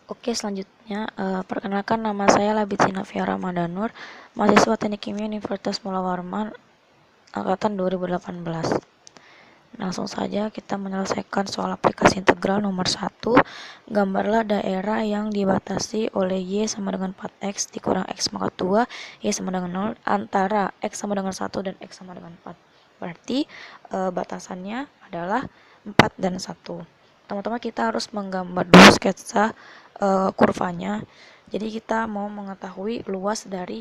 Oke, selanjutnya perkenalkan, nama saya Labitsina Fiara Madanur, mahasiswa Teknik Kimia Universitas Mula Warman angkatan 2018. Langsung saja kita menyelesaikan soal aplikasi integral nomor 1. Gambarlah daerah yang dibatasi oleh Y sama dengan 4X dikurang X pangkat 2, Y sama dengan 0 antara X sama dengan 1 dan X sama dengan 4. Berarti batasannya adalah 4 dan 1. Pertama-tama kita harus menggambar dulu sketsa kurvanya. Jadi kita mau mengetahui luas dari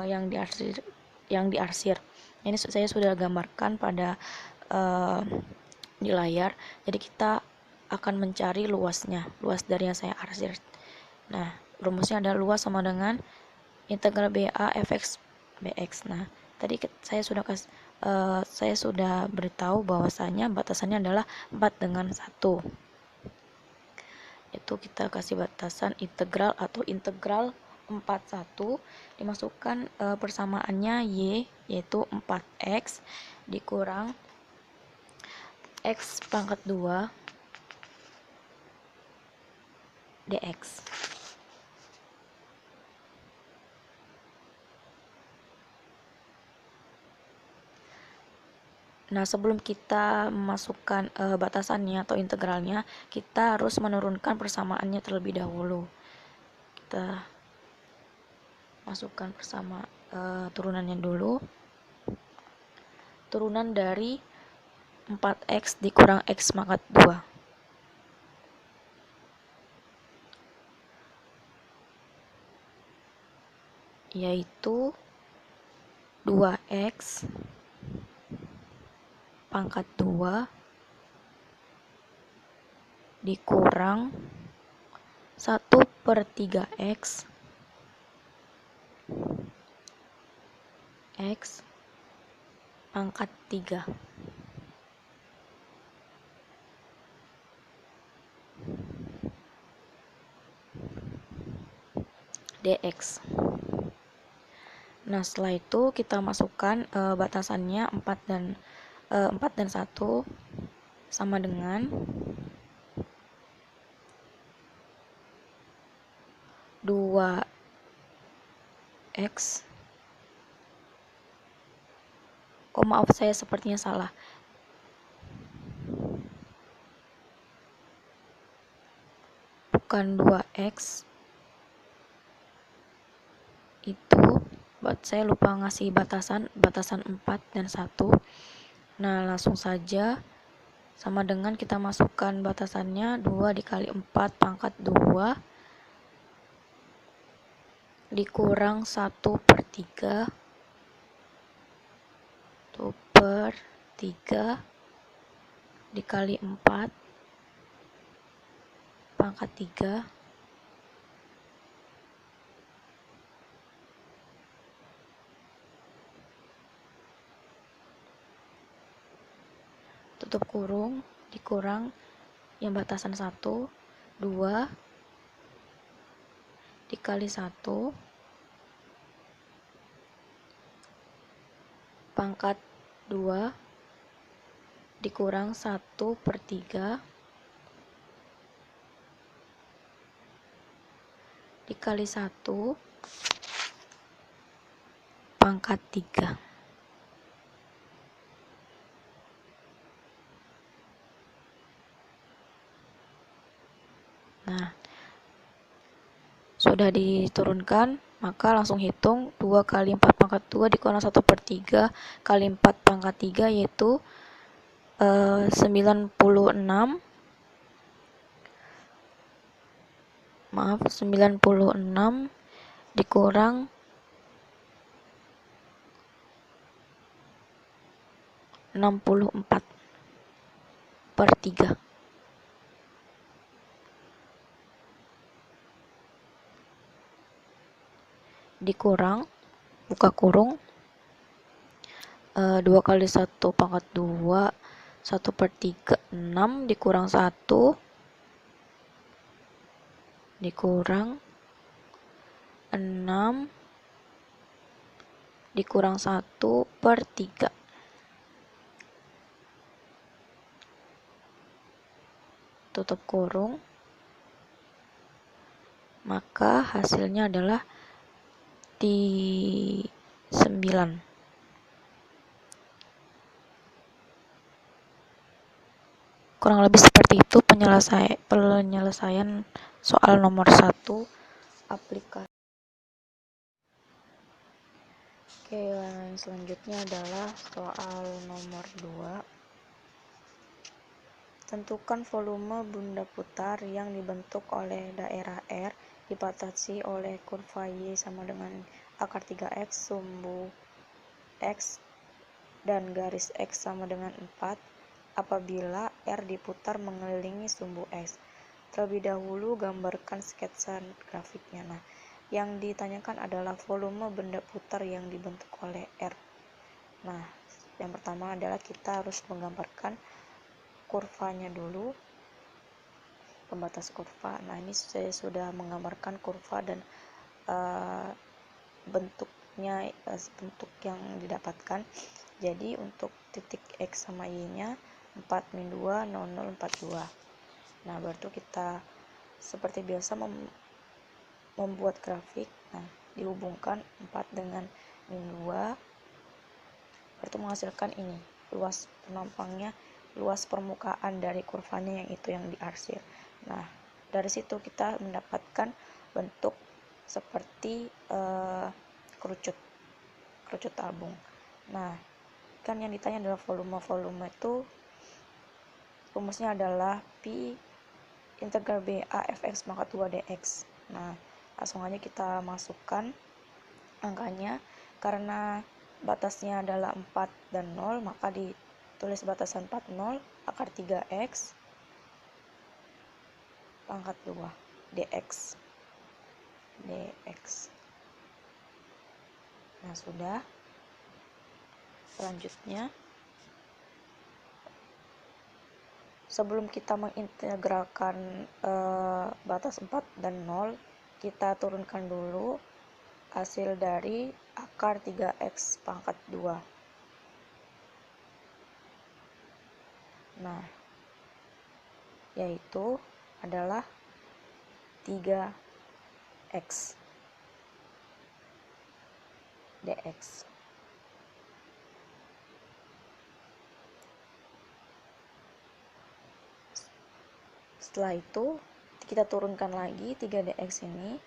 yang diarsir. Ini saya sudah gambarkan pada di layar. Jadi kita akan mencari luasnya, luas dari yang saya arsir. Nah, rumusnya adalah luas sama dengan integral BA fx bx. Nah, tadi saya sudah beritahu bahwasanya batasannya adalah 4 dengan 1. Itu kita kasih batasan integral atau integral 41, dimasukkan persamaannya Y yaitu 4X dikurang X pangkat 2 dx. Nah, sebelum kita memasukkan batasannya atau integralnya, kita harus menurunkan persamaannya terlebih dahulu. Kita masukkan turunannya dulu. Turunan dari 4X dikurang X pangkat 2. Yaitu 2X pangkat 2 dikurang 1/3X X pangkat 3. dx. Nah, setelah itu kita masukkan batasannya 4 dan 1 sama dengan 2X. Oh, maaf, saya sepertinya salah. Bukan 2X. Itu saya lupa ngasih batasan 4 dan 1. Nah, langsung saja sama dengan kita masukkan batasannya 2 dikali 4 pangkat 2 dikurang 1/3 dikali 4 pangkat 3 tutup kurung dikurang yang batasan 1, 2 dikali 1 pangkat 2 dikurang 1/3 dikali 1 pangkat 3. Nah, sudah diturunkan, maka langsung hitung 2 kali 4 pangkat 2 dikurang 1/3 kali 4 pangkat 3 yaitu 96 dikurang 64/3 dikurang buka kurung 2 kali 1 pangkat 2 1/3 6 dikurang 1 dikurang 6 dikurang 1/3 tutup kurung maka hasilnya adalah di 9. Kurang lebih seperti itu penyelesaian soal nomor 1 aplikasi. Oke, yang selanjutnya adalah soal nomor 2. Tentukan volume benda putar yang dibentuk oleh daerah R dibatasi oleh kurva Y sama dengan akar 3X, sumbu X, dan garis X sama dengan 4 apabila R diputar mengelilingi sumbu X. Terlebih dahulu gambarkan sketsa grafiknya. Nah, yang ditanyakan adalah volume benda putar yang dibentuk oleh R. Nah, yang pertama adalah kita harus menggambarkan kurvanya dulu, pembatas kurva. Nah, ini saya sudah menggambarkan kurva dan bentuknya, bentuk yang didapatkan. Jadi untuk titik X sama Y nya 4-2 00 42. Nah, baru kita seperti biasa membuat grafik. Nah, dihubungkan 4 dengan min 2 berarti menghasilkan ini luas penampangnya, luas permukaan dari kurvanya yang itu yang diarsir. Nah, dari situ kita mendapatkan bentuk seperti kerucut tabung. Nah, kan yang ditanya adalah volume itu rumusnya adalah Pi integral BA fx pangkat 2 dx. Nah, langsung aja kita masukkan angkanya. Karena batasnya adalah 4 dan 0, maka ditulis batasan 4 0 akar 3x pangkat 2 dx. Nah, sudah. Selanjutnya, sebelum kita mengintegralkan batas 4 dan 0, kita turunkan dulu hasil dari akar 3x pangkat 2. Nah, yaitu adalah 3x dx. Setelah itu kita turunkan lagi 3dx ini,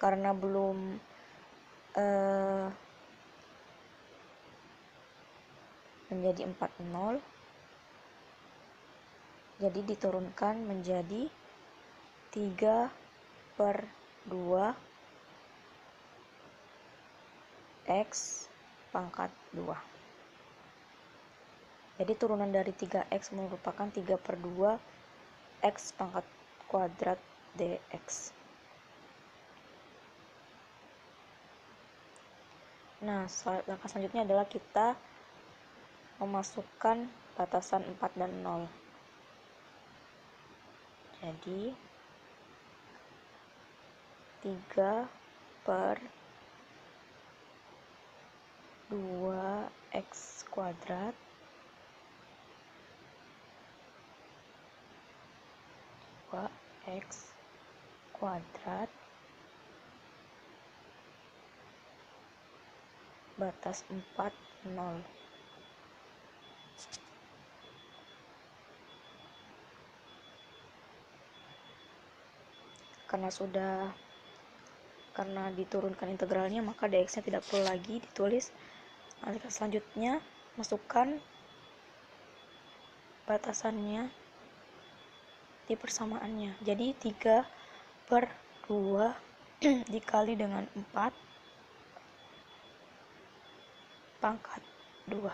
karena belum menjadi 40, jadi diturunkan menjadi 3/2 x pangkat 2. Jadi turunan dari 3x merupakan 3/2 x pangkat kuadrat dx. Nah, langkah selanjutnya adalah kita memasukkan batasan 4 dan 0. Jadi 3/2 x kuadrat x kuadrat batas 4 0. Karena diturunkan integralnya, maka dx nya tidak perlu lagi ditulis. Langkah selanjutnya, masukkan batasannya di persamaannya. Jadi 3/2 dikali dengan 4 pangkat 2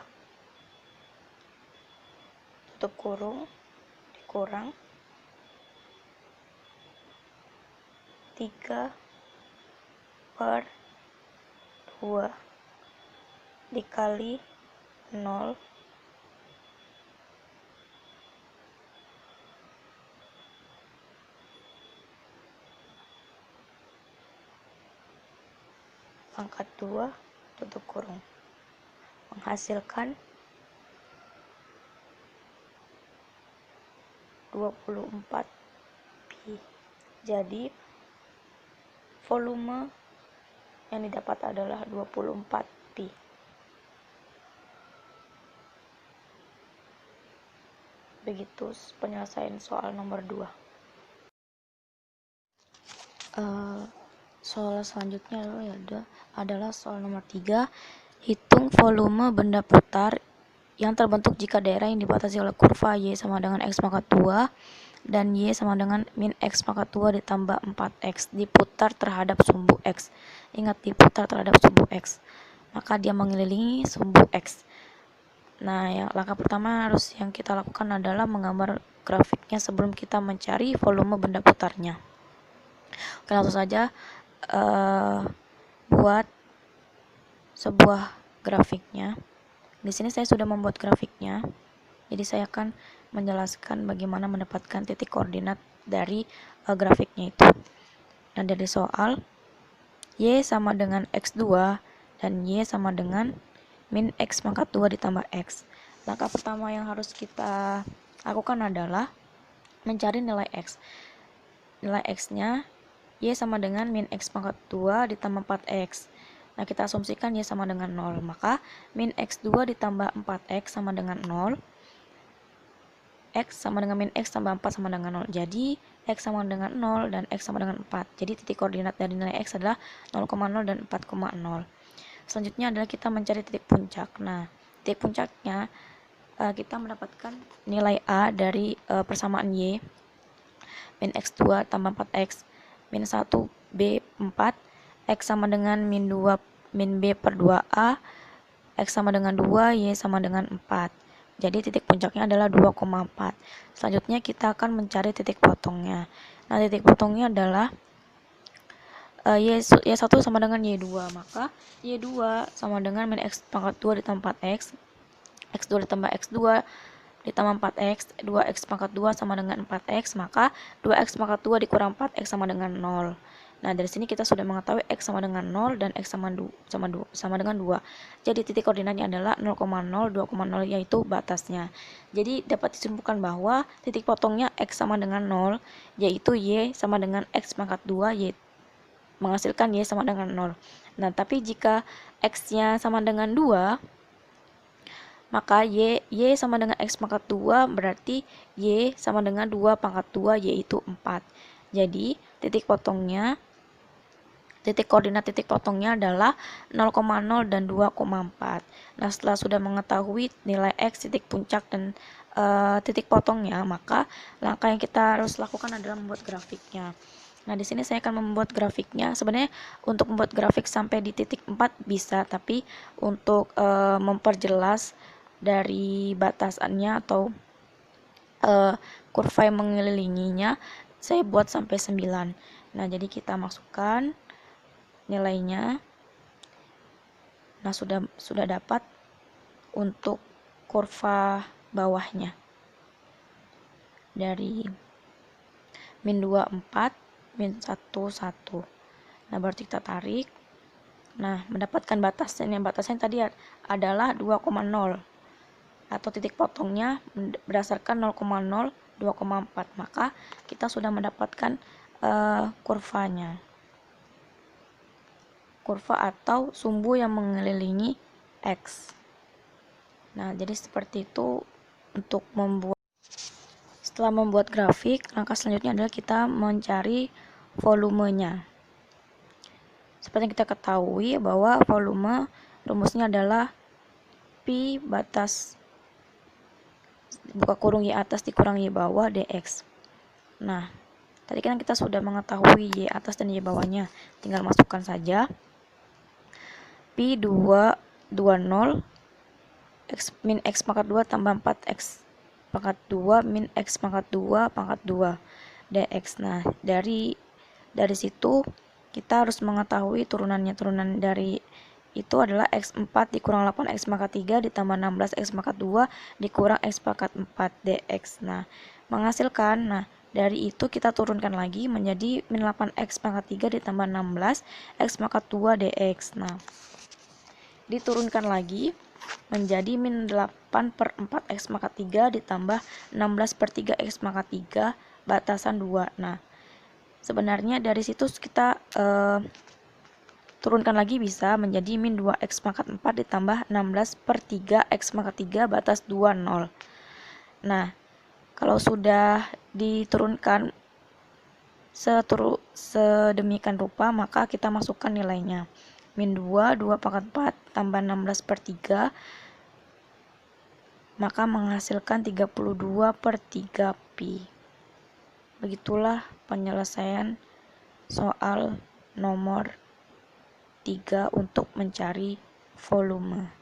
tutup kurung dikurang 3/2 dikali 0 pangkat 2 tutup kurung menghasilkan 24 pi. Jadi volume yang didapat adalah 24 pi. Begitu penyelesaian soal nomor 2. Soal selanjutnya adalah soal nomor 3. Hitung volume benda putar yang terbentuk jika daerah yang dibatasi oleh kurva Y sama dengan X pangkat 2 dan Y sama dengan min X pangkat 2 ditambah 4X diputar terhadap sumbu X. Ingat, diputar terhadap sumbu X. Maka dia mengelilingi sumbu X. Nah, langkah pertama yang kita lakukan adalah menggambar grafiknya sebelum kita mencari volume benda putarnya. Oke, langsung saja buat sebuah grafiknya. Di sini saya sudah membuat grafiknya, jadi saya akan menjelaskan bagaimana mendapatkan titik koordinat dari grafiknya itu. Nah, dari soal Y sama dengan X2 dan Y sama dengan min X pangkat 2 ditambah X. Langkah pertama yang harus kita lakukan adalah mencari nilai X. Nilai X-nya Y sama dengan min X pangkat 2 ditambah 4X. Nah, kita asumsikan Y sama dengan 0. Maka min X2 ditambah 4X sama dengan 0. X sama dengan min X tambah 4 sama dengan 0. Jadi X sama dengan 0 dan X sama dengan 4. Jadi titik koordinat dari nilai X adalah 0,0 dan 4,0. Selanjutnya adalah kita mencari titik puncak. Nah, titik puncaknya kita mendapatkan nilai A dari persamaan Y min X2 tambah 4X min 1 B 4 X sama dengan min 2 min B per 2A, X sama dengan 2, Y sama dengan 4. Jadi titik puncaknya adalah 2,4. Selanjutnya kita akan mencari titik potongnya. Nah, titik potongnya adalah Y1 sama dengan Y2. Maka Y2 sama dengan min X pangkat 2 ditambah 4X, X2 ditambah X2 ditambah 4X, 2X pangkat 2 sama dengan 4X, maka 2X pangkat 2 dikurang 4X sama dengan 0. Nah, dari sini kita sudah mengetahui X sama dengan 0 dan X sama dengan 2. Jadi titik koordinatnya adalah 0,0, 2,0, yaitu batasnya. Jadi dapat disimpulkan bahwa titik potongnya X sama dengan 0, yaitu Y sama dengan X pangkat 2, Y menghasilkan Y sama dengan 0. Nah, tapi jika X-nya sama dengan 2, maka Y sama dengan X pangkat 2 berarti Y sama dengan 2 pangkat 2, yaitu 4. Jadi titik koordinat titik potongnya adalah 0,0 dan 2,4. Nah, setelah sudah mengetahui nilai X, titik puncak, dan titik potongnya, maka langkah yang kita harus lakukan adalah membuat grafiknya. Nah, di sini saya akan membuat grafiknya. Sebenarnya untuk membuat grafik sampai di titik 4 bisa, tapi untuk memperjelas dari batasannya atau kurva yang mengelilinginya, saya buat sampai 9. Nah, jadi kita masukkan nilainya. Nah, sudah dapat untuk kurva bawahnya dari min 2 4 min 1 1. Nah, berarti kita tarik. Nah, mendapatkan batasnya tadi adalah 2,0 atau titik potongnya berdasarkan 0,0 2,4. Maka kita sudah mendapatkan kurvanya. Kurva atau sumbu yang mengelilingi X. Nah, jadi seperti itu untuk setelah membuat grafik, langkah selanjutnya adalah kita mencari volumenya. Seperti yang kita ketahui bahwa volume rumusnya adalah pi batas buka kurung Y atas dikurang Y bawah dx. Nah, tadi kan kita sudah mengetahui Y atas dan Y bawahnya, tinggal masukkan saja pi 220 X min X pangkat 2 tambah 4X pangkat 2 min X pangkat 2 pangkat 2 dx. Nah, dari situ kita harus mengetahui turunannya. Turunan dari itu adalah X4 dikurang 8X pangkat 3 ditambah 16X pangkat 2 dikurang X pangkat 4 dx. Nah, menghasilkan, dari itu kita turunkan lagi menjadi min 8X pangkat 3 ditambah 16X pangkat 2 dx. Nah, diturunkan lagi menjadi min 8 per 4x maka 3 ditambah 16 per 3x maka 3 batasan 2. Nah, sebenarnya dari situ kita turunkan lagi bisa menjadi min 2x pangkat 4 ditambah 16 per 3x maka 3 batas 2, 0. Nah, kalau sudah diturunkan sedemikian rupa, maka kita masukkan nilainya. Min 2 pangkat 4 tambah 16 per 3, maka menghasilkan 32 per 3 pi. Begitulah penyelesaian soal nomor 3 untuk mencari volume.